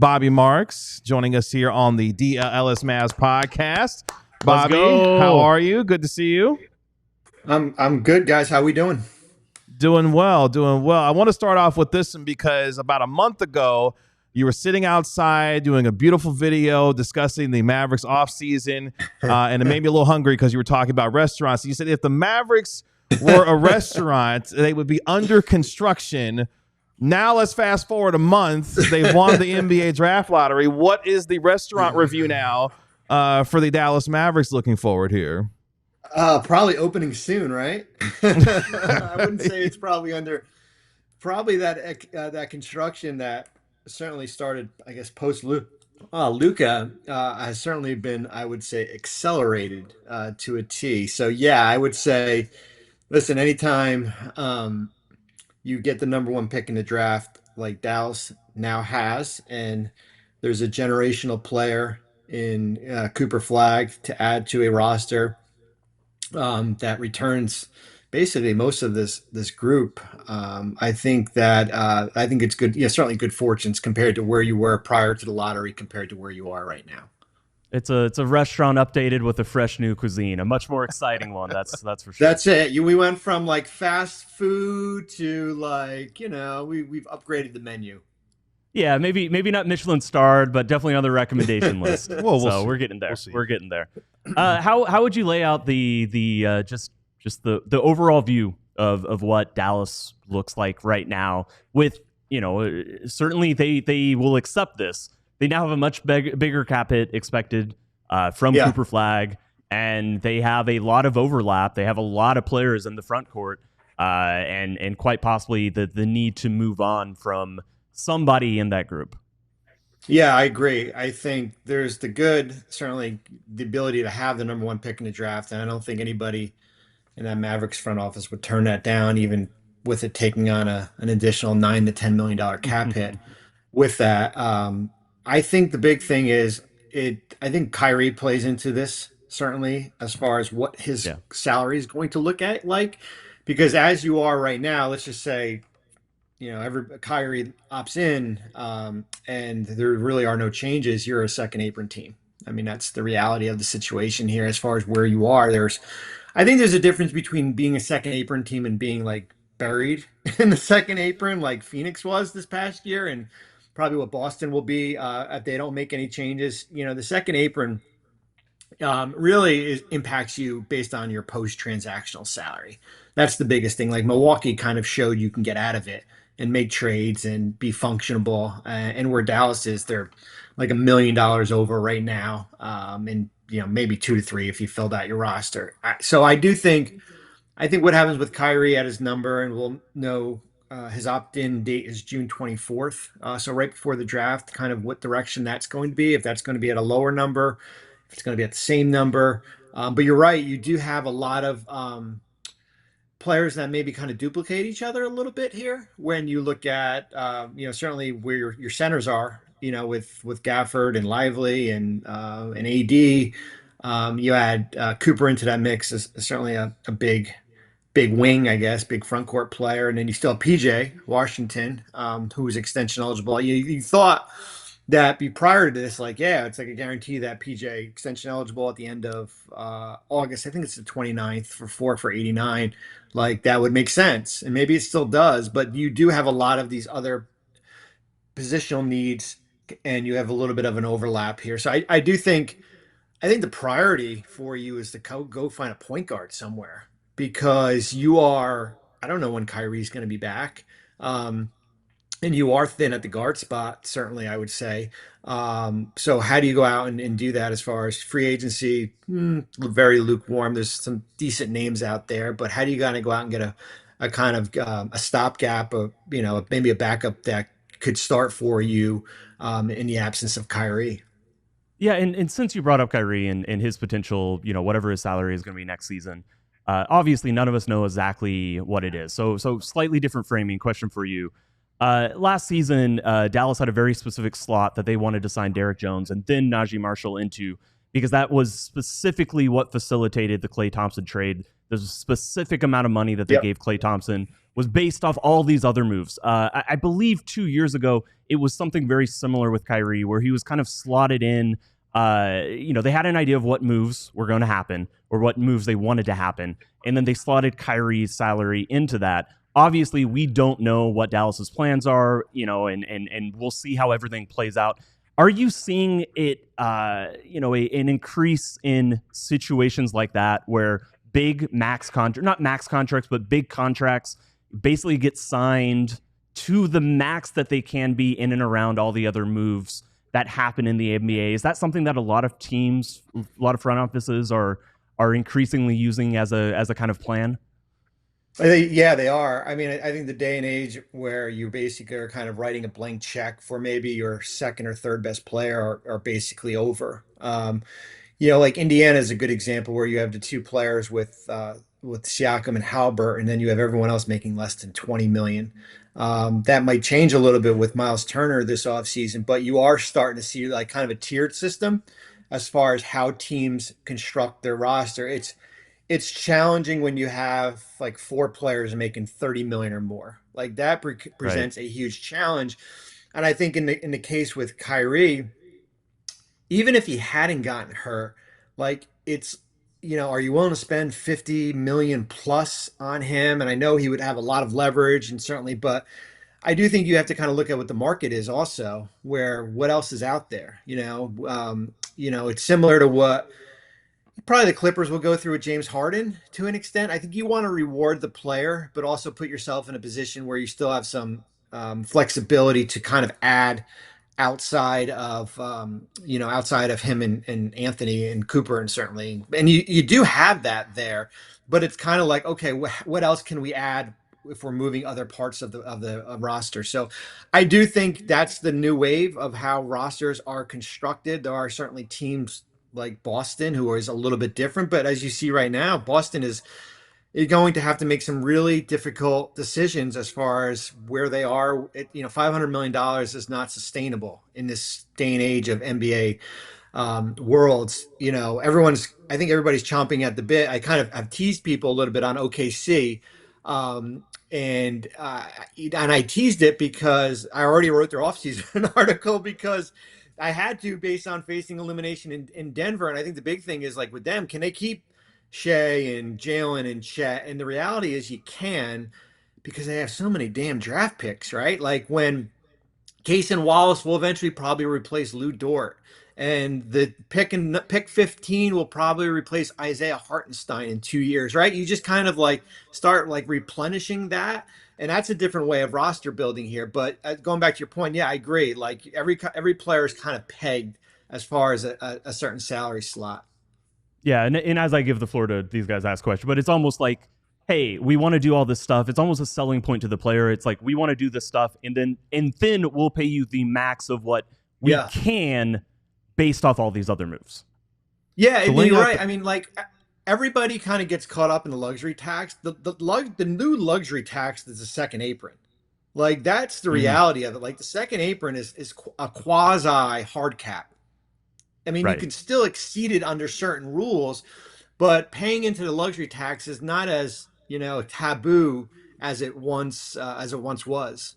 Bobby Marks joining us here on the DLLS Mavs podcast. Bobby, how are you? Good to see you. I'm good, guys. How we doing? Doing well. I want to start off with this one because about a month ago, you were sitting outside doing a beautiful video discussing the Mavericks offseason, and it made me a little hungry because you were talking about restaurants. You said if the Mavericks were a restaurant, they would be under construction. Now let's fast forward a month. They've won the NBA draft lottery. What is the restaurant review now for the Dallas Mavericks looking forward here? Probably opening soon, right? I wouldn't say it's probably under. Probably that construction that certainly started, I guess, post Luka has certainly been, I would say, accelerated to a T. So yeah, I would say, listen, anytime you get the number one pick in the draft, like Dallas now has, and there's a generational player in Cooper Flagg to add to a roster that returns basically most of this group. I think it's good. Yeah, certainly good fortunes compared to where you were prior to the lottery, compared to where you are right now. It's a restaurant updated with a fresh new cuisine, a much more exciting one. That's for sure. That's it. We went from like fast food to like, we've upgraded the menu. Yeah, maybe not Michelin starred, but definitely on the recommendation list. We're we're getting there. We're getting there. How would you lay out the just the overall view of what Dallas looks like right now? With certainly they will accept this. They now have a much bigger cap hit expected from Cooper Flagg, and they have a lot of overlap. They have a lot of players in the front court, and quite possibly the need to move on from somebody in that group. Yeah, I agree. I think there's certainly the ability to have the number one pick in the draft, and I don't think anybody in that Mavericks front office would turn that down, even with it taking on an additional $9 to $10 million cap hit. With that, I think the big thing is I think Kyrie plays into this, certainly, as far as what his salary is going to look at like, because as you are right now, let's just say, Kyrie opts in, and there really are no changes. You're a second apron team. I mean, that's the reality of the situation here. As far as where you are, I think there's a difference between being a second apron team and being like buried in the second apron, like Phoenix was this past year, and probably what Boston will be if they don't make any changes. The second apron really impacts you based on your post-transactional salary. That's the biggest thing. Like Milwaukee kind of showed you can get out of it and make trades and be functionable. And where Dallas is, they're like $1 million over right now, and maybe 2 to 3 if you filled out your roster. So I think what happens with Kyrie at his number, and we'll know his opt-in date is June 24th. So right before the draft, kind of what direction that's going to be, if that's going to be at a lower number, if it's going to be at the same number. But you're right, you do have a lot of players that maybe kind of duplicate each other a little bit here when you look at, certainly where your centers are, with Gafford and Lively and AD. You add Cooper into that mix is certainly a big wing, I guess, big front court player. And then you still have PJ Washington, who was extension eligible. You thought that prior to this, it's like a guarantee that PJ extension eligible at the end of August. I think it's the 29th for 89. Like that would make sense. And maybe it still does, but you do have a lot of these other positional needs, and you have a little bit of an overlap here. So I think the priority for you is to go find a point guard somewhere, because I don't know when Kyrie's going to be back. And you are thin at the guard spot, certainly, I would say. So how do you go out and do that as far as free agency? Very lukewarm. There's some decent names out there, but how do you kind of go out and get a kind of a stopgap, maybe a backup that could start for you in the absence of Kyrie? Yeah, and since you brought up Kyrie and his potential, whatever his salary is going to be next season, obviously none of us know exactly what it is. So slightly different framing question for you. Last season, Dallas had a very specific slot that they wanted to sign Derek Jones and then Najee Marshall into, because that was specifically what facilitated the Klay Thompson trade. There's a specific amount of money that they gave Klay Thompson was based off all these other moves. I believe 2 years ago, it was something very similar with Kyrie, where he was kind of slotted in. They had an idea of what moves were going to happen or what moves they wanted to happen. And then they slotted Kyrie's salary into that. Obviously, we don't know what Dallas's plans are, and we'll see how everything plays out. Are you seeing it, an increase in situations like that where big not max contracts, but big contracts basically get signed to the max that they can be in and around all the other moves that happen in the NBA? Is that something that a lot of teams, a lot of front offices are increasingly using as a kind of plan? Yeah, they are. I mean, I think the day and age where you basically are kind of writing a blank check for maybe your second or third best player are basically over. Like Indiana is a good example where you have the two players with Siakam and Halbert, and then you have everyone else making less than 20 million. That might change a little bit with Miles Turner this offseason, but you are starting to see like kind of a tiered system as far as how teams construct their roster. It's challenging when you have like four players making 30 million or more. Like that Right. presents a huge challenge. And I think in the case with Kyrie, even if he hadn't gotten hurt, like are you willing to spend 50 million plus on him? And I know he would have a lot of leverage and certainly, but I do think you have to kind of look at what the market is also, where what else is out there. It's similar to what probably the Clippers will go through with James Harden to an extent. I think you want to reward the player, but also put yourself in a position where you still have some flexibility to kind of add outside of him and Anthony and Cooper and certainly, and you do have that there, but it's kind of like, okay, what else can we add if we're moving other parts of the roster? So I do think that's the new wave of how rosters are constructed. There are certainly teams like Boston who is a little bit different, but as you see right now, Boston is you're going to have to make some really difficult decisions as far as where they are. $500 million is not sustainable in this day and age of NBA worlds. I think everybody's chomping at the bit. I kind of have teased people a little bit on OKC. Um, and I teased it because I already wrote their offseason article because I had to based on facing elimination in Denver. And I think the big thing is like with them, can they keep Shea and Jalen and Chet? And the reality is you can because they have so many damn draft picks, right? Like when Case and Wallace will eventually probably replace Lou Dort. And the pick 15 will probably replace Isaiah Hartenstein in 2 years, right? You just kind of like start like replenishing that. And that's a different way of roster building here. But going back to your point, yeah, I agree. Like every player is kind of pegged as far as a certain salary slot. Yeah, and as I give the floor to these guys ask questions, but it's almost like, hey, we want to do all this stuff. It's almost a selling point to the player. It's like we want to do this stuff, and then we'll pay you the max of what we can based off all these other moves. Yeah, so you're right. I mean, like everybody kind of gets caught up in the luxury tax. The new luxury tax is the second apron. Like that's the reality of it. Like the second apron is a quasi hard cap. I mean, you can still exceed it under certain rules, but paying into the luxury tax is not as taboo as it once was.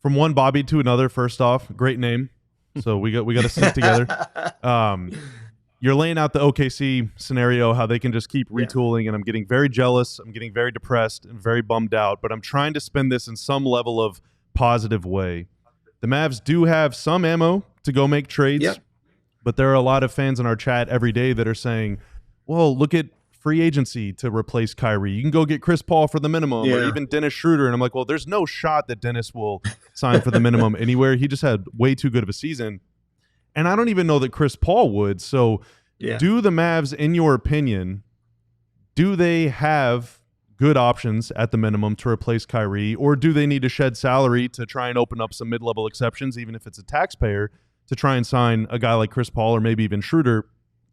From one Bobby to another. First off, great name. So we got to stick together. You're laying out the OKC scenario, how they can just keep retooling, and I'm getting very jealous. I'm getting very depressed and very bummed out, but I'm trying to spin this in some level of positive way. The Mavs do have some ammo to go make trades, but there are a lot of fans in our chat every day that are saying, well, look at free agency to replace Kyrie. You can go get Chris Paul for the minimum or even Dennis Schroeder. And I'm like, well, there's no shot that Dennis will sign for the minimum anywhere. He just had way too good of a season. And I don't even know that Chris Paul would. So do the Mavs, in your opinion, do they have good options at the minimum to replace Kyrie, or do they need to shed salary to try and open up some mid-level exceptions, even if it's a taxpayer, to try and sign a guy like Chris Paul or maybe even Schroeder?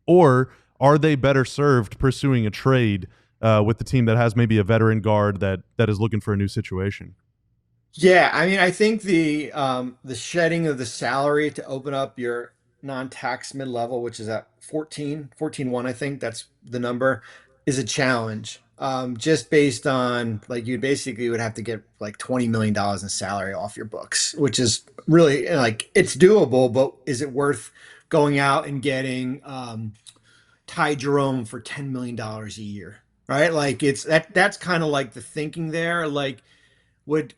Or are they better served pursuing a trade with the team that has maybe a veteran guard that is looking for a new situation? Yeah, I mean, I think the shedding of the salary to open up your non-tax mid-level, which is at 14.1, I think that's the number, is a challenge. just based on like you basically would have to get like $20 million in salary off your books, which is really like it's doable, but is it worth going out and getting Ty Jerome for $10 million a year? Right? Like that's kind of like the thinking there. Like would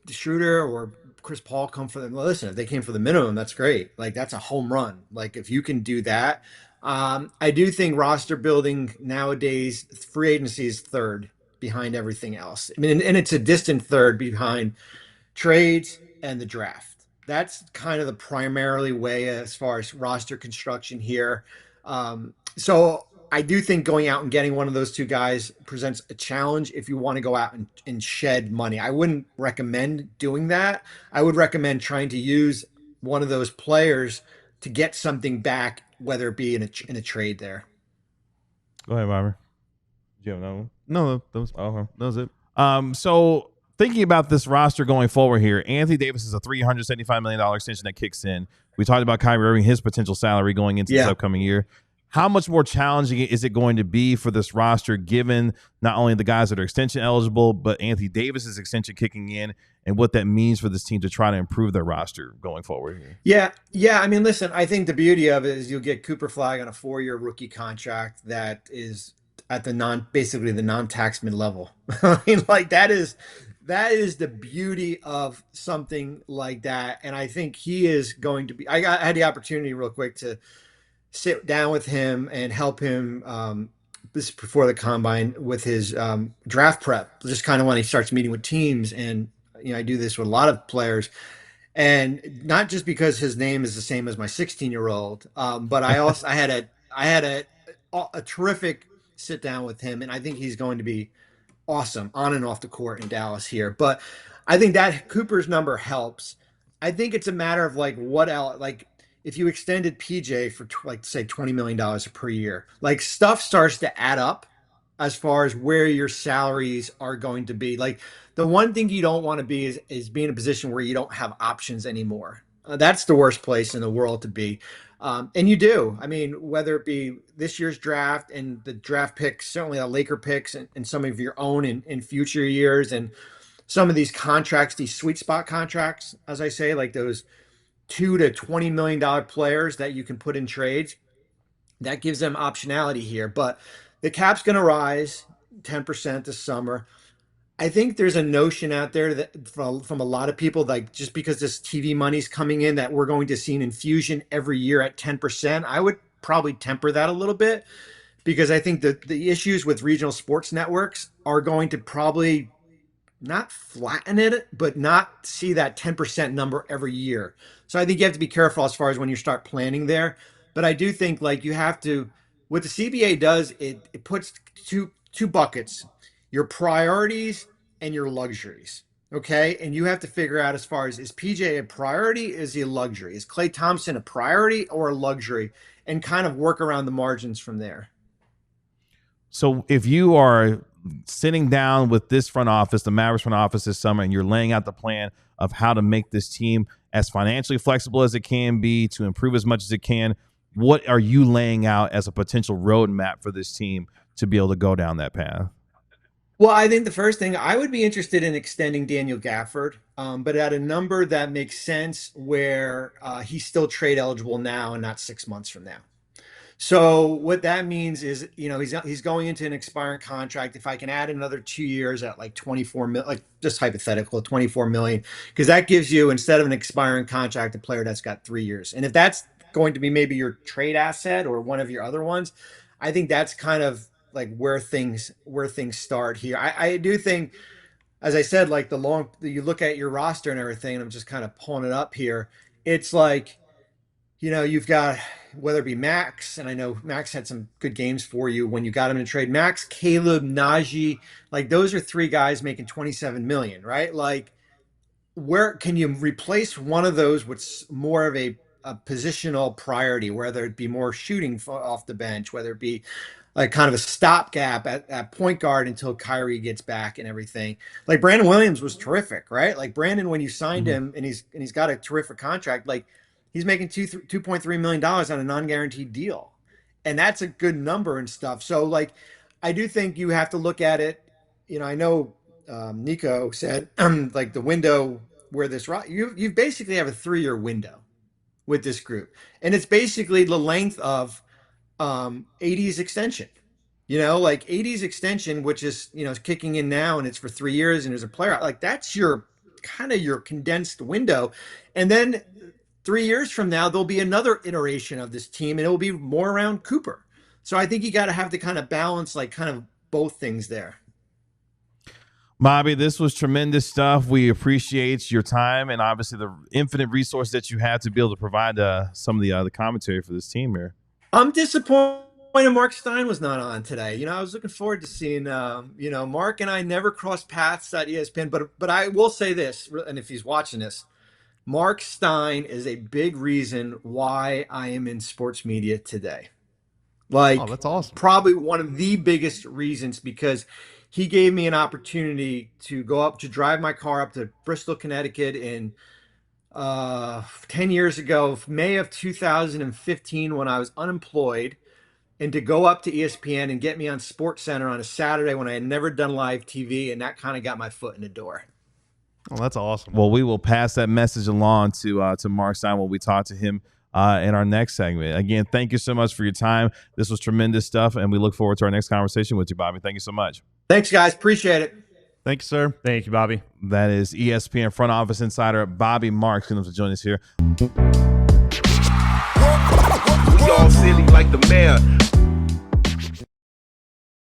Schroeder or Chris Paul come for them? Well, listen, if they came for the minimum, that's great. Like that's a home run. Like if you can do that, I do think roster building nowadays, free agency is third behind everything else. I mean, and it's a distant third behind trades and the draft. That's kind of the primarily way as far as roster construction here. So I do think going out and getting one of those two guys presents a challenge if you want to go out and shed money. I wouldn't recommend doing that. I would recommend trying to use one of those players to get something back, whether it be in a trade there. Go ahead, Robert. Do you have another one? No, that was it. So thinking about this roster going forward here, Anthony Davis is a $375 million extension that kicks in. We talked about Kyrie Irving, his potential salary going into this upcoming year. How much more challenging is it going to be for this roster, given not only the guys that are extension eligible, but Anthony Davis's extension kicking in, and what that means for this team to try to improve their roster going forward here? Yeah. I mean, listen, I think the beauty of it is you'll get Cooper Flagg on a 4-year rookie contract that is at the basically the non-tax mid level. I mean, like that is the beauty of something like that, and I think he is going to be. I had the opportunity real quick to sit down with him and help him this before the combine with his draft prep, just kind of when he starts meeting with teams. And I do this with a lot of players, and not just because his name is the same as my 16-year-old, but I had a terrific sit down with him, and I think he's going to be awesome on and off the court in Dallas here. But I think that Cooper's number helps. I think it's a matter of like what else, like if you extended PJ for like say $20 million per year, like stuff starts to add up as far as where your salaries are going to be. Like the one thing you don't want to be is be in a position where you don't have options anymore. That's the worst place in the world to be. And you do. I mean, whether it be this year's draft and the draft picks, certainly the Laker picks and some of your own in future years, and some of these contracts, these sweet spot contracts, as I say, like those $2 to $20 million players that you can put in trades, that gives them optionality here. But the cap's going to rise 10% this summer. I think there's a notion out there that from a lot of people, like just because this TV money's coming in, that we're going to see an infusion every year at 10%. I would probably temper that a little bit, because I think that the issues with regional sports networks are going to probably not flatten it, but not see that 10% number every year. So I think you have to be careful as far as when you start planning there. But I do think like you have to, what the CBA does, it puts two buckets, your priorities and your luxuries. Okay. And you have to figure out as far as, is PJ a priority? Is he a luxury? Is Klay Thompson a priority or a luxury? And kind of work around the margins from there. So if you are sitting down with this front office, the Mavericks front office this summer, and you're laying out the plan of how to make this team as financially flexible as it can be to improve as much as it can, what are you laying out as a potential roadmap for this team to be able to go down that path? Well, I think the first thing, I would be interested in extending Daniel Gafford, but at a number that makes sense where he's still trade eligible now and not 6 months from now. So what that means is, he's going into an expiring contract. If I can add another 2 years at like 24 million, like just hypothetical, 24 million, because that gives you, instead of an expiring contract, a player that's got 3 years. And if that's going to be maybe your trade asset or one of your other ones, I think that's kind of like where things start here. I do think, as I said, like you look at your roster and everything, and I'm just kind of pulling it up here. It's like, you've got, whether it be Max, and I know Max had some good games for you when you got him in a trade. Max, Caleb, Najee, like those are 3 guys making 27 million, right? Like, where can you replace one of those with more of a positional priority, whether it be more shooting off the bench, whether it be like kind of a stopgap at point guard until Kyrie gets back and everything. Like Brandon Williams was terrific, right? Like Brandon, when you signed him, and he's got a terrific contract, like he's making $2.3 million on a non-guaranteed deal. And that's a good number and stuff. So like, I do think you have to look at it. I know Nico said like the window where you basically have a 3-year window with this group, and it's basically the length of 80's extension. Like 80's extension, which is kicking in now, and it's for 3 years, and there's a player like that's your kind of your condensed window, and then 3 years from now there'll be another iteration of this team, and it will be more around Cooper. So I think you got to have to kind of balance like kind of both things there. Bobby, this was tremendous stuff. We appreciate your time and obviously the infinite resources that you have to be able to provide some of the commentary for this team here. I'm disappointed Mark Stein was not on today. I was looking forward to seeing, Mark and I never crossed paths at ESPN, but I will say this, and if he's watching this, Mark Stein is a big reason why I am in sports media today. Like, that's awesome. Probably one of the biggest reasons, because he gave me an opportunity to drive my car up to Bristol, Connecticut in 10 years ago, May of 2015, when I was unemployed, and to go up to ESPN and get me on SportsCenter on a Saturday when I had never done live TV, and that kind of got my foot in the door. Oh, that's awesome. Well, we will pass that message along to Mark Stein when we talk to him in our next segment. Again, thank you so much for your time. This was tremendous stuff, and we look forward to our next conversation with you, Bobby. Thank you so much. Thanks, guys. Appreciate it. Thank you, sir. Thank you, Bobby. That is ESPN front office insider Bobby Marks going to join us here. We all silly like the mayor.